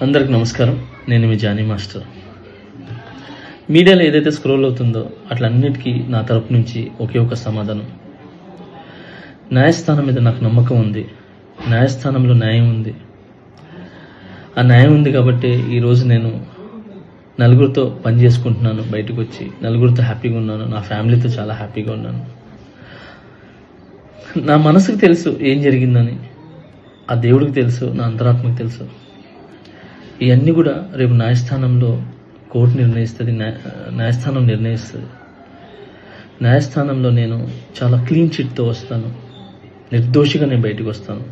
అందరికి నమస్కారం. నేను మీ జానీ మాస్టర్. మీడియాలో ఏదైతే స్క్రోల్ అవుతుందో అట్లన్నిటికీ నా తరపు నుంచి ఒకే ఒక సమాధానం. న్యాయస్థానం మీద నాకు నమ్మకం ఉంది. న్యాయస్థానంలో న్యాయం ఉంది. ఆ న్యాయం ఉంది కాబట్టి ఈరోజు నేను నలుగురితో పని చేసుకుంటున్నాను. బయటకు వచ్చి నలుగురితో హ్యాపీగా ఉన్నాను. నా ఫ్యామిలీతో చాలా హ్యాపీగా ఉన్నాను. నా మనసుకు తెలుసు ఏం జరిగిందని, ఆ దేవుడికి తెలుసు, నా అంతరాత్మకు తెలుసు. ఇవన్నీ కూడా రేపు న్యాయస్థానంలో కోర్టు నిర్ణయిస్తుంది, న్యాయస్థానం నిర్ణయిస్తుంది. న్యాయస్థానంలో నేను చాలా క్లీన్ చిట్తో వస్తాను. నిర్దోషిగా నేను బయటకు వస్తాను.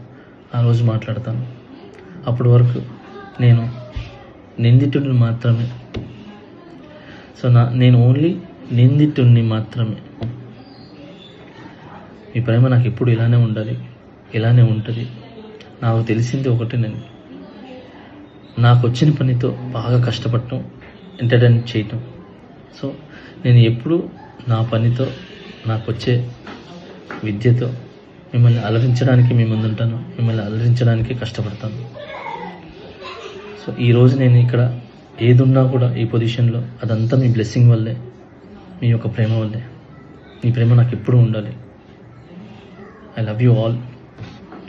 ఆ రోజు మాట్లాడతాను. అప్పటి వరకు నేను నిందితుడిని మాత్రమే. సో నేను ఓన్లీ నిందితుడిని మాత్రమే. మీ ప్రేమ నాకు ఎప్పుడు ఇలానే ఉండాలి, ఇలానే ఉంటుంది. నాకు తెలిసింది ఒకటేనండి, నాకు వచ్చిన పనితో బాగా కష్టపడటం, ఎంటర్టైన్ చేయటం. సో నేను ఎప్పుడు నా పనితో, నాకు వచ్చే విద్యతో మిమ్మల్ని అలరించడానికి మీ ముందుంటాను. మిమ్మల్ని అలరించడానికి కష్టపడతాను. సో ఈరోజు నేను ఇక్కడ ఏదున్నా కూడా ఈ పొజిషన్లో అదంతా మీ బ్లెస్సింగ్ వల్లే, మీ యొక్క ప్రేమ వల్లే. మీ ప్రేమ నాకు ఎప్పుడూ ఉండాలి. I love you all.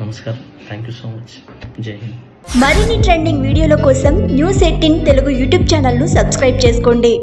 నమస్కారం. Thank you so much. Jai Hind. మరిన్ని ట్రెండింగ్ వీడియోల కోసం న్యూస్ 18 తెలుగు యూట్యూబ్ ఛానల్ను సబ్స్క్రైబ్ చేసుకోండి.